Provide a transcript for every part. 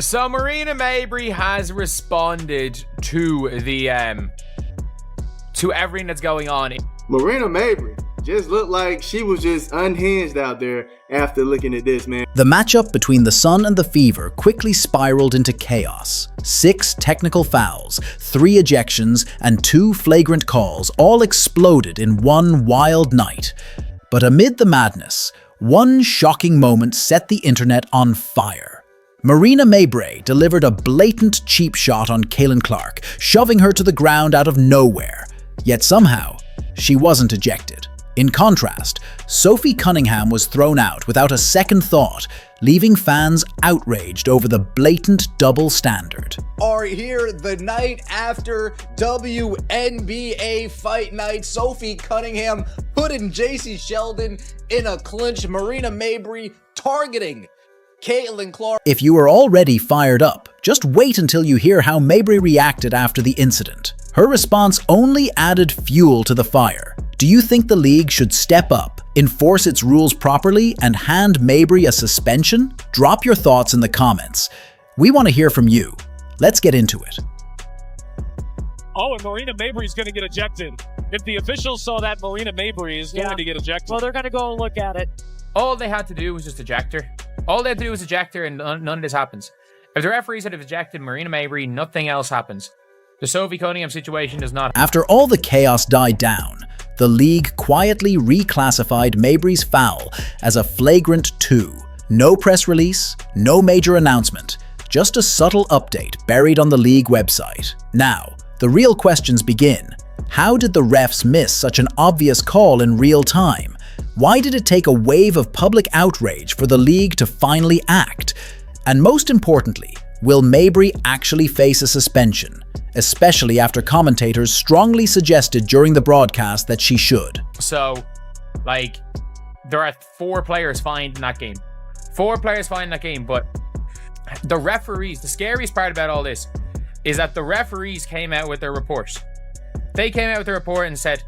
So Marina Mabrey has responded to the to everything that's going on. Marina Mabrey just looked like she was just unhinged out there after looking at this, man. The matchup between the Sun and the Fever quickly spiraled into chaos. 6 technical fouls, 3 ejections, and 2 flagrant calls all exploded in one wild night. But amid the madness, one shocking moment set the internet on fire. Marina Mabrey delivered a blatant cheap shot on Caitlin Clark, shoving her to the ground out of nowhere. Yet somehow, she wasn't ejected. In contrast, Sophie Cunningham was thrown out without a second thought, leaving fans outraged over the blatant double standard. Are here the night after WNBA Fight Night. Sophie Cunningham putting JC Sheldon in a clinch. Marina Mabrey targeting Caitlin Clark. If you are already fired up, just wait until you hear how Mabrey reacted after the incident. Her response only added fuel to the fire. Do you think the league should step up, enforce its rules properly, and hand Mabrey a suspension? Drop your thoughts in the comments. We want to hear from you. Let's get into it. Oh, and Marina Mabrey's going to get ejected. If the officials saw that, Marina Mabrey is going to get ejected. Well, they're going to go and look at it. All they had to do was just eject her. All they had to do was eject her and none of this happens. If the referees had ejected Marina Mabrey, nothing else happens. The Sophie Cunningham situation does not. After all the chaos died down, the league quietly reclassified Mabrey's foul as a flagrant 2. No press release, no major announcement, just a subtle update buried on the league website. Now, the real questions begin. How did the refs miss such an obvious call in real time? Why did it take a wave of public outrage for the league to finally act? And most importantly, will Mabrey actually face a suspension? Especially after commentators strongly suggested during the broadcast that she should. So, there are 4 players fined in that game. 4 players fined in that game, but the referees, the scariest part about all this is that the referees came out with their report. They came out with their report and said,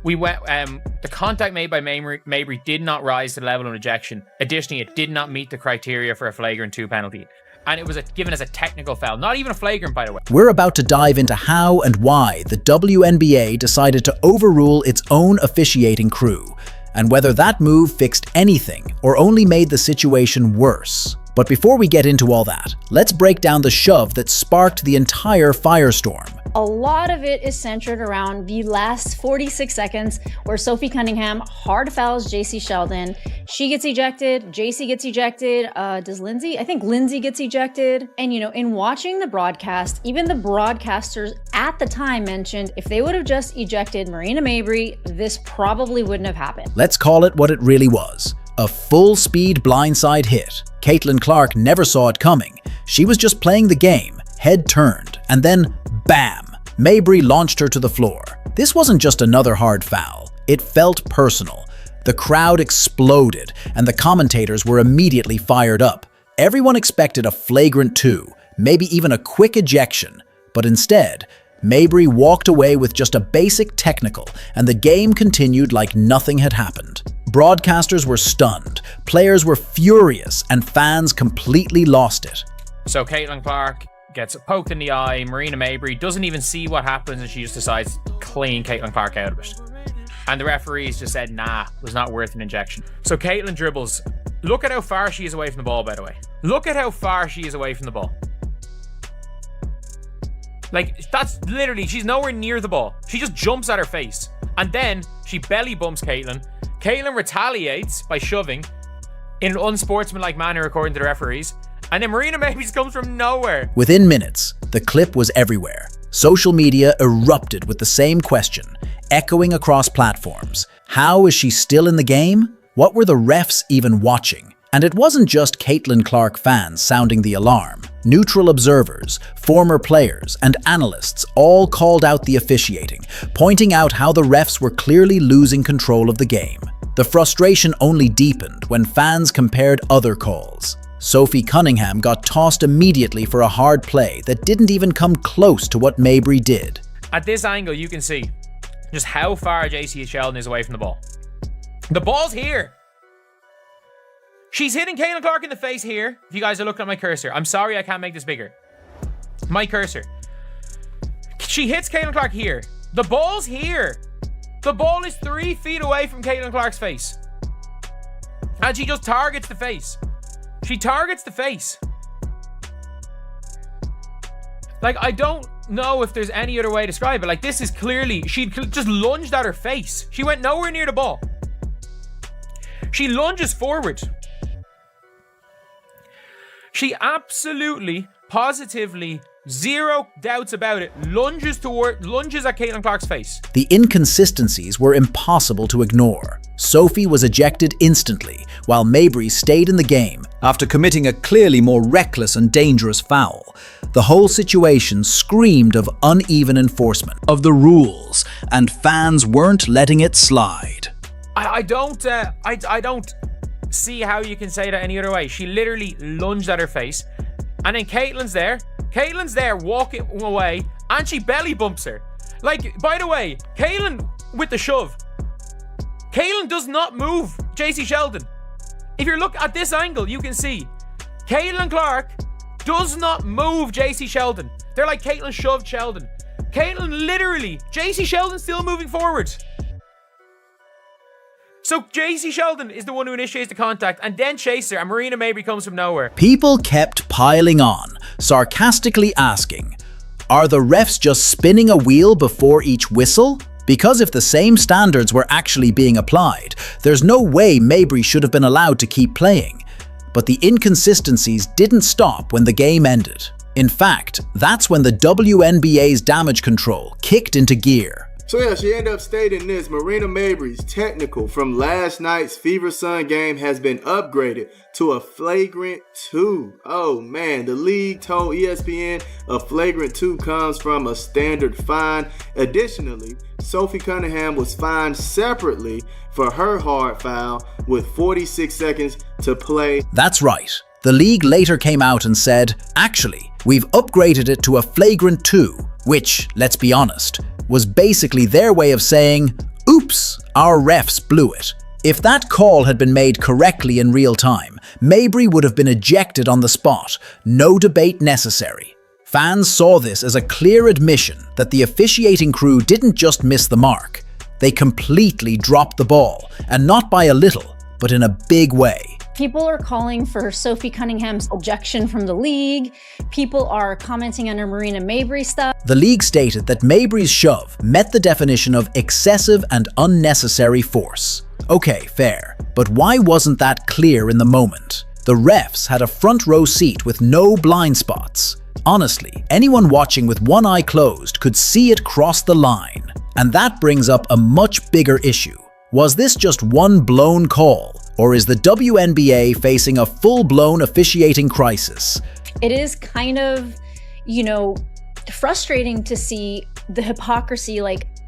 the contact made by Mabrey did not rise to the level of ejection. Additionally, it did not meet the criteria for a flagrant 2 penalty. And it was given as a technical foul, not even a flagrant, by the way. We're about to dive into how and why the WNBA decided to overrule its own officiating crew, and whether that move fixed anything or only made the situation worse. But before we get into all that, let's break down the shove that sparked the entire firestorm. A lot of it is centered around the last 46 seconds where Sophie Cunningham hard fouls JC Sheldon. She gets ejected, JC gets ejected, does Lindsay? I think Lindsay gets ejected. And in watching the broadcast, even the broadcasters at the time mentioned if they would have just ejected Marina Mabrey, this probably wouldn't have happened. Let's call it what it really was. A full-speed blindside hit. Caitlin Clark never saw it coming. She was just playing the game, head turned, and then bam! Mabrey launched her to the floor. This wasn't just another hard foul. It felt personal. The crowd exploded, and the commentators were immediately fired up. Everyone expected a flagrant 2, maybe even a quick ejection. But instead, Mabrey walked away with just a basic technical, and the game continued like nothing had happened. Broadcasters were stunned, players were furious, and fans completely lost it. So Caitlin Clark gets poked in the eye. Marina Mabrey doesn't even see what happens, and she just decides to clean Caitlin Clark out of it. And the referees just said, nah, it was not worth an injection. So Caitlin dribbles. Look at how far she is away from the ball, by the way. Look at how far she is away from the ball. That's literally, she's nowhere near the ball. She just jumps at her face. And then she belly bumps Caitlin. Caitlin retaliates by shoving in an unsportsmanlike manner, according to the referees. And then Marina Mabrey comes from nowhere. Within minutes, the clip was everywhere. Social media erupted with the same question, echoing across platforms. How is she still in the game? What were the refs even watching? And it wasn't just Caitlin Clark fans sounding the alarm. Neutral observers, former players, and analysts all called out the officiating, pointing out how the refs were clearly losing control of the game. The frustration only deepened when fans compared other calls. Sophie Cunningham got tossed immediately for a hard play that didn't even come close to what Mabrey did. At this angle, you can see just how far JC Sheldon is away from the ball. The ball's here. She's hitting Caitlin Clark in the face here. If you guys are looking at my cursor. I'm sorry I can't make this bigger. My cursor. She hits Caitlin Clark here. The ball's here. The ball is 3 feet away from Caitlin Clark's face. And she just targets the face. She targets the face. Like, I don't know if there's any other way to describe it. Like, this is clearly, she just lunged at her face. She went nowhere near the ball. She lunges forward. She absolutely, positively, zero doubts about it, lunges at Caitlin Clark's face. The inconsistencies were impossible to ignore. Sophie was ejected instantly, while Mabrey stayed in the game after committing a clearly more reckless and dangerous foul. The whole situation screamed of uneven enforcement of the rules, and fans weren't letting it slide. I don't see how you can say that any other way. She literally lunged at her face, and then Caitlin's there walking away, and she belly bumps her. Like, by the way, Caitlin with the shove. Caitlin does not move JC Sheldon. If you look at this angle, you can see Caitlin Clark does not move JC Sheldon. They're like, Caitlin shoved Sheldon. Caitlin literally, JC Sheldon's still moving forward. So JC Sheldon is the one who initiates the contact and then chases her, and Marina Mabrey comes from nowhere. People kept piling on, sarcastically asking, are the refs just spinning a wheel before each whistle? Because if the same standards were actually being applied, there's no way Mabrey should have been allowed to keep playing. But the inconsistencies didn't stop when the game ended. In fact, that's when the WNBA's damage control kicked into gear. So yeah, she ended up stating this: Marina Mabrey's technical from last night's Fever Sun game has been upgraded to a flagrant 2. Oh man, the league told ESPN a flagrant 2 comes from a standard fine. Additionally, Sophie Cunningham was fined separately for her hard foul with 46 seconds to play. That's right. The league later came out and said, actually, we've upgraded it to a flagrant 2, which, let's be honest, was basically their way of saying, oops, our refs blew it. If that call had been made correctly in real time, Mabrey would have been ejected on the spot, no debate necessary. Fans saw this as a clear admission that the officiating crew didn't just miss the mark. They completely dropped the ball, and not by a little, but in a big way. People are calling for Sophie Cunningham's ejection from the league. People are commenting on her Marina Mabrey stuff. The league stated that Mabrey's shove met the definition of excessive and unnecessary force. Okay, fair. But why wasn't that clear in the moment? The refs had a front row seat with no blind spots. Honestly, anyone watching with one eye closed could see it cross the line. And that brings up a much bigger issue. Was this just one blown call? Or is the WNBA facing a full-blown officiating crisis? It is kind of, frustrating to see the hypocrisy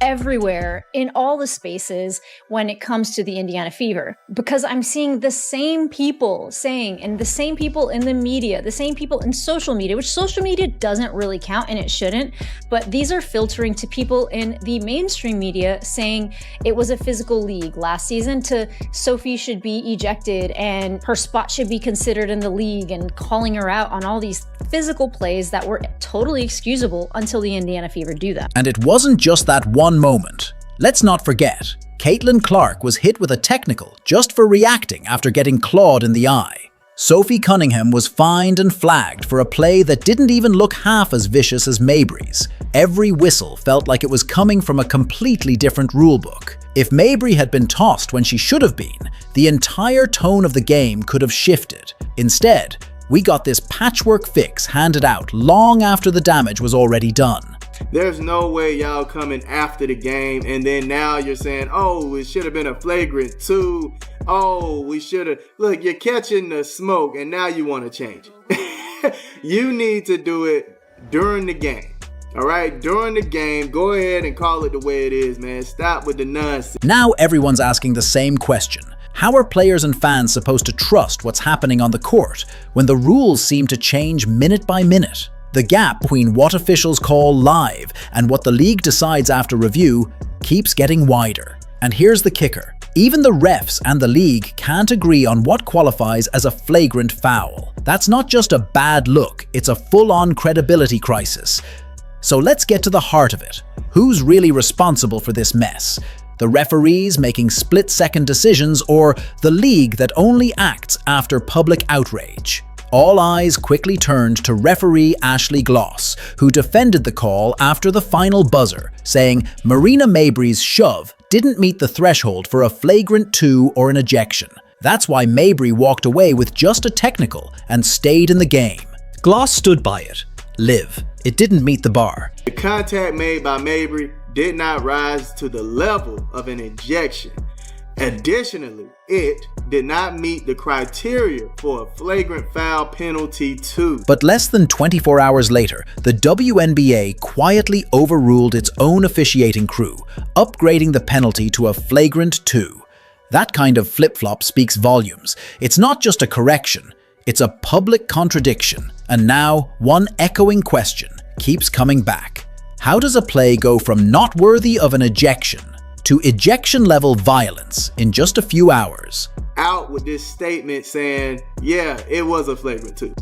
everywhere in all the spaces when it comes to the Indiana Fever, because I'm seeing the same people saying, and the same people in the media, the same people in social media, which social media doesn't really count and it shouldn't, but these are filtering to people in the mainstream media saying it was a physical league last season to Sophie should be ejected and her spot should be considered in the league, and calling her out on all these physical plays that were totally excusable until the Indiana Fever do that. And it wasn't just that one moment. Let's not forget, Caitlin Clark was hit with a technical just for reacting after getting clawed in the eye. Sophie Cunningham was fined and flagged for a play that didn't even look half as vicious as Mabrey's. Every whistle felt like it was coming from a completely different rulebook. If Mabrey had been tossed when she should have been, the entire tone of the game could have shifted. Instead, we got this patchwork fix handed out long after the damage was already done. There's no way y'all coming after the game and then now you're saying, oh, it should have been a flagrant 2. Oh, we should have. Look, you're catching the smoke and now you want to change it. You need to do it during the game. All right, during the game, go ahead and call it the way it is, man. Stop with the nonsense. Now everyone's asking the same question. How are players and fans supposed to trust what's happening on the court when the rules seem to change minute by minute? The gap between what officials call live and what the league decides after review keeps getting wider. And here's the kicker. Even the refs and the league can't agree on what qualifies as a flagrant foul. That's not just a bad look, it's a full-on credibility crisis. So let's get to the heart of it. Who's really responsible for this mess? The referees making split-second decisions, or the league that only acts after public outrage? All eyes quickly turned to referee Ashley Gloss, who defended the call after the final buzzer, saying Marina Mabrey's shove didn't meet the threshold for a flagrant 2 or an ejection. That's why Mabrey walked away with just a technical and stayed in the game. Gloss stood by it. Live. It didn't meet the bar. The contact made by Mabrey did not rise to the level of an ejection. Additionally, it did not meet the criteria for a flagrant foul penalty 2. But less than 24 hours later, the WNBA quietly overruled its own officiating crew, upgrading the penalty to a flagrant 2. That kind of flip-flop speaks volumes. It's not just a correction, it's a public contradiction. And now, one echoing question keeps coming back. How does a play go from not worthy of an ejection to ejection-level violence in just a few hours? Out with this statement saying, yeah, it was a flagrant 2.